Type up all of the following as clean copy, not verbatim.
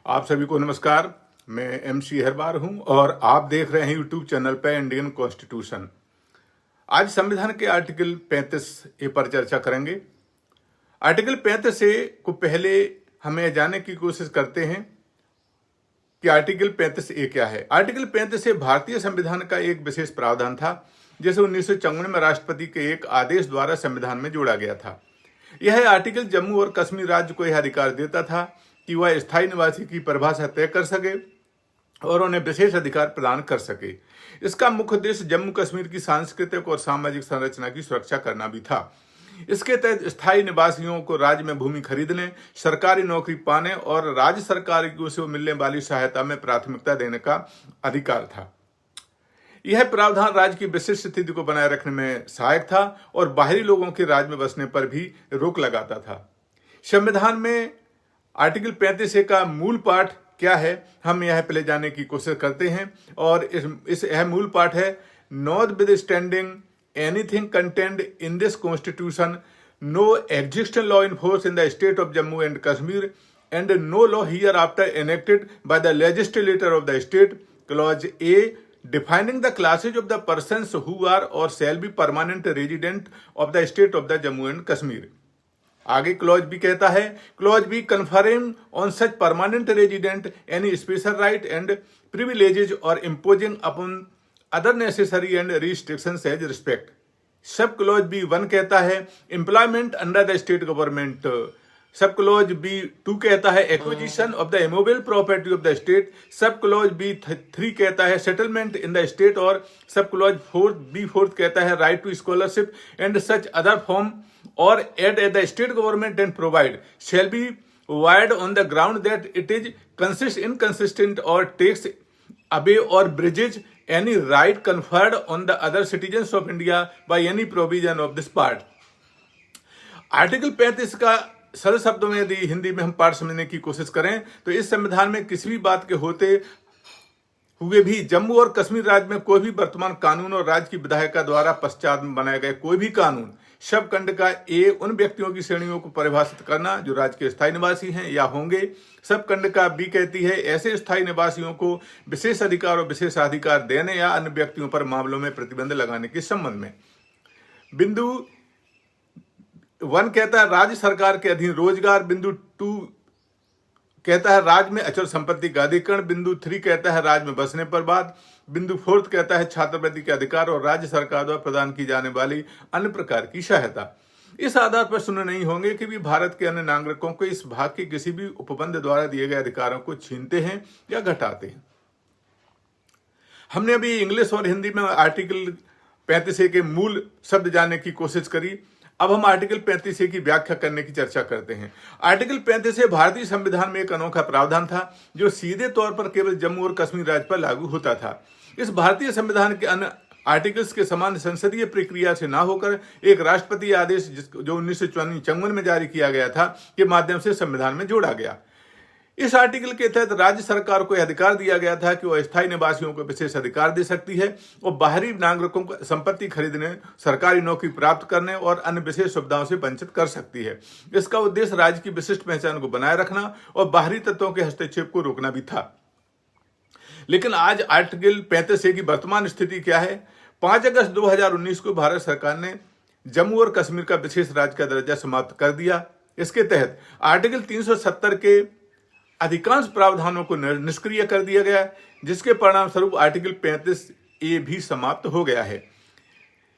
आप सभी को नमस्कार। मैं MC हरबार हूं और आप देख रहे हैं यूट्यूब चैनल पर इंडियन कॉन्स्टिट्यूशन। आज संविधान के आर्टिकल 35A पर चर्चा करेंगे। आर्टिकल 35A को पहले हम यह जानने की कोशिश करते हैं कि आर्टिकल 35A क्या है। आर्टिकल 35A भारतीय संविधान का एक विशेष प्रावधान था जिसे 1954 में राष्ट्रपति के एक आदेश द्वारा संविधान में जोड़ा गया था। यह आर्टिकल जम्मू और कश्मीर राज्य को यह अधिकार देता था कि वह स्थायी निवासी की परिभाषा तय कर सके और उन्हें विशेष अधिकार प्रदान कर सके। इसका मुख्य उद्देश्य जम्मू कश्मीर की सांस्कृतिक और सामाजिक संरचना की सुरक्षा करना भी था। इसके तहत स्थायी निवासियों को राज्य में भूमि खरीदने, सरकारी नौकरी पाने और राज्य सरकार की ओर से मिलने वाली सहायता में प्राथमिकता देने का अधिकार था। यह प्रावधान राज्य की विशिष्ट स्थिति को बनाए रखने में सहायक था और बाहरी लोगों के राज्य में बसने पर भी रोक लगाता था। संविधान में आर्टिकल 35A का मूल पाठ क्या है, हम यह पहले जानने की कोशिश करते हैं। और यह मूल पाठ है, notwithstanding anything content in this constitution, no existing law in force in the state of Jammu and Kashmir and no law hereafter enacted by the legislator of the state. Clause A defining the classes of the persons who are or shall be permanent resident of the state of the Jammu and Kashmir। आगे clause B कहता है, clause B conferring on such permanent resident any special right and privileges और imposing upon other necessary and restrictions as respect. Sub clause B 1 कहता है employment under the state government. Sub clause B 2 कहता है acquisition of the immovable property of the state. Sub clause B 3 कहता है settlement in the state. और सब clause B 4 कहता है right to scholarship and such other form और at the state government and provide shall be wired on the ground that it is inconsistent or takes away or bridges any right conferred on the other citizens of India by any provision of this part। Article 35 का सरल शब्दों में यदि हिंदी में हम पाठ समझने की कोशिश करें तो इस संविधान में किसी भी बात के होते हुए भी जम्मू और कश्मीर राज्य में कोई भी वर्तमान कानून और राज्य की विधायिका द्वारा पश्चात में बनाए गए कोई भी कानून सब खंड का A उन व्यक्तियों की श्रेणियों को परिभाषित करना जो राज्य के स्थायी निवासी हैं या होंगे। सब खंड का B कहती है ऐसे स्थायी निवासियों को विशेष अधिकार और विशेषाधिकार देने या अन्य व्यक्तियों पर मामलों में प्रतिबंध लगाने के संबंध में। बिंदु 1 कहता है राज्य सरकार के अधीन रोजगार। बिंदु 2 कहता है राज्य में अचल संपत्ति का अधिकरण। बिंदु 3 कहता है राज्य में बसने पर बाद। बिंदु 4 कहता है छात्रवृत्ति के अधिकार और राज्य सरकार द्वारा प्रदान की जाने वाली अन्य प्रकार की सहायता। इस आधार पर सुने नहीं होंगे कि भी भारत के अन्य नागरिकों को इस भाग के किसी भी उपबंध द्वारा दिए गए अधिकारों को छीनते हैं या घटाते हैं। हमने अभी इंग्लिश और हिंदी में आर्टिकल 35A के मूल शब्द जानने की कोशिश करी। अब हम आर्टिकल 35A की व्याख्या करने की चर्चा करते हैं। आर्टिकल 35A भारतीय संविधान में एक अनोखा प्रावधान था जो सीधे तौर पर केवल जम्मू और कश्मीर राज्य पर लागू होता था। इस भारतीय संविधान के अन्य आर्टिकल्स के समान संसदीय प्रक्रिया से ना होकर एक राष्ट्रपति आदेश जो 1954 में जारी किया गया था के माध्यम से संविधान में जोड़ा गया। इस आर्टिकल के तहत राज्य सरकार को यह अधिकार दिया गया था कि वह स्थायी निवासियों को विशेष अधिकार दे सकती है और बाहरी नागरिकों को संपत्ति खरीदने, सरकारी नौकरी प्राप्त करने और अन्य विशेष सुविधाओं से वंचित कर सकती है। इसका उद्देश्य राज्य की विशिष्ट पहचान को बनाए रखना और बाहरी तत्वों के हस्तक्षेप को रोकना भी था। लेकिन आज आर्टिकल 35A की वर्तमान स्थिति क्या है? 5 अगस्त 2019 को भारत सरकार ने जम्मू और कश्मीर का विशेष राज्य का दर्जा समाप्त कर दिया। इसके तहत आर्टिकल 370 के अधिकांश प्रावधानों को निष्क्रिय कर दिया गया, जिसके परिणाम स्वरूप आर्टिकल 35A भी समाप्त हो गया है।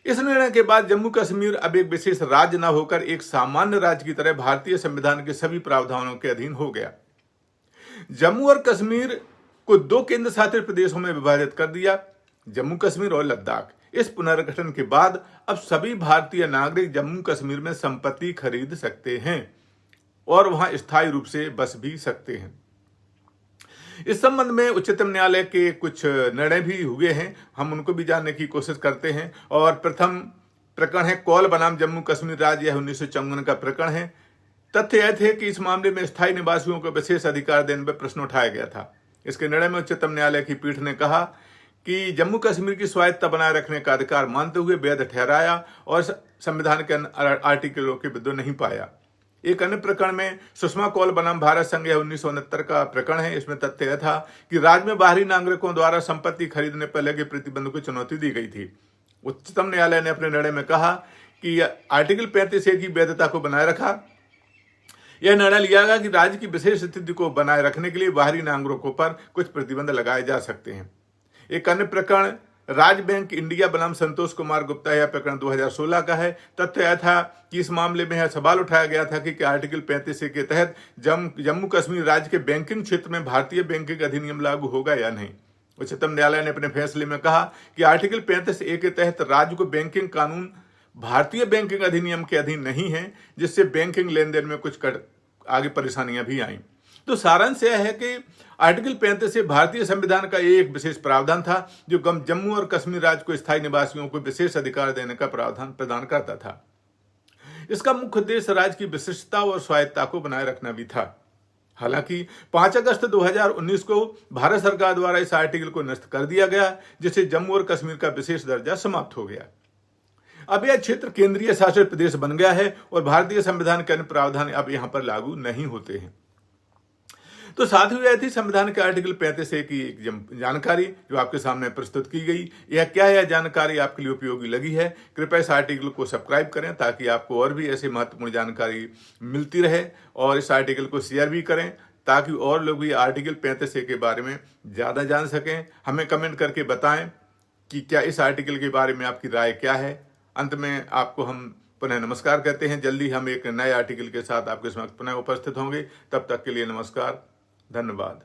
इस निर्णय के बाद जम्मू कश्मीर अब एक विशेष राज्य न होकर एक सामान्य राज्य की तरह भारतीय संविधान के सभी प्रावधानों के अधीन हो गया। जम्मू और कश्मीर को 2 केंद्र शासित प्रदेशों में विभाजित कर दिया, जम्मू कश्मीर और लद्दाख। इस पुनर्गठन के बाद अब सभी भारतीय नागरिक जम्मू कश्मीर में संपत्ति खरीद सकते हैं और वहां स्थायी रूप से बस भी सकते हैं। इस संबंध में उच्चतम न्यायालय के कुछ निर्णय भी हुए हैं, हम उनको भी जानने की कोशिश करते हैं। और प्रथम प्रकरण है कौल बनाम जम्मू कश्मीर राज्य, यह 1954 का प्रकरण है। तथ्य यह थे कि इस मामले में स्थायी निवासियों को विशेष अधिकार देने पर प्रश्न उठाया गया था। इसके निर्णय में उच्चतम न्यायालय की पीठ ने कहा कि जम्मू कश्मीर की स्वायत्तता बनाए रखने का अधिकार मानते हुए वैध ठहराया और संविधान के आर्टिकलों के विरुद्ध नहीं पाया। एक अन्य प्रकरण में सुषमा कौल बनाम भारत संघ यह 1969 का प्रकरण है। इसमें तथ्य यह था कि राज्य में बाहरी नागरिकों द्वारा संपत्ति खरीदने पर लगे प्रतिबंध को चुनौती दी गई थी। उच्चतम न्यायालय ने अपने निर्णय में कहा कि आर्टिकल 35A की वैधता को बनाए रखा। यह निर्णय लिया गया कि राज्य की विशेष स्थिति को बनाए रखने के लिए बाहरी नागरिकों पर कुछ प्रतिबंध लगाए जा सकते हैं। एक अन्य प्रकरण राज्य बैंक इंडिया बनाम संतोष कुमार गुप्ता, यह प्रकरण 2016 का है। तथ्य यह था कि इस मामले में यह सवाल उठाया गया था कि आर्टिकल 35A के तहत जम्मू कश्मीर राज्य के बैंकिंग क्षेत्र में भारतीय बैंकिंग अधिनियम लागू होगा या नहीं। उच्चतम न्यायालय ने अपने फैसले में कहा कि आर्टिकल 35A के तहत राज्य को बैंकिंग कानून भारतीय बैंकिंग अधिनियम के अधीन नहीं है, जिससे बैंकिंग लेन देन में कुछ आगे परेशानियां भी आई। तो सारांश यह है कि आर्टिकल 35 से भारतीय संविधान का एक विशेष प्रावधान था जो जम्मू और कश्मीर राज्य को स्थायी निवासियों को विशेष अधिकार देने का प्रावधान प्रदान करता था। इसका मुख्य उद्देश्य राज्य की विशिष्टता और स्वायत्तता को बनाए रखना भी था। हालांकि 5 अगस्त 2019 को भारत सरकार द्वारा इस आर्टिकल को निरस्त कर दिया गया, जिससे जम्मू और कश्मीर का विशेष दर्जा समाप्त हो गया। अब यह क्षेत्र केंद्रीय शासित प्रदेश बन गया है और भारतीय संविधान के अन्य प्रावधान अब यहां पर लागू नहीं होते हैं। तो साथियों, यह थी संविधान के आर्टिकल 35A की एक जानकारी जो आपके सामने प्रस्तुत की गई। यह क्या है, यह जानकारी आपके लिए उपयोगी लगी है, कृपया इस आर्टिकल को सब्सक्राइब करें ताकि आपको और भी ऐसी महत्वपूर्ण जानकारी मिलती रहे, और इस आर्टिकल को शेयर भी करें ताकि और लोग भी आर्टिकल 35A के बारे में ज़्यादा जान सकें। हमें कमेंट करके बताएं कि क्या इस आर्टिकल के बारे में आपकी राय क्या है। अंत में आपको हम पुनः नमस्कार कहते हैं। जल्दी हम एक नए आर्टिकल के साथ आपके समक्ष पुनः उपस्थित होंगे। तब तक के लिए नमस्कार, धन्यवाद।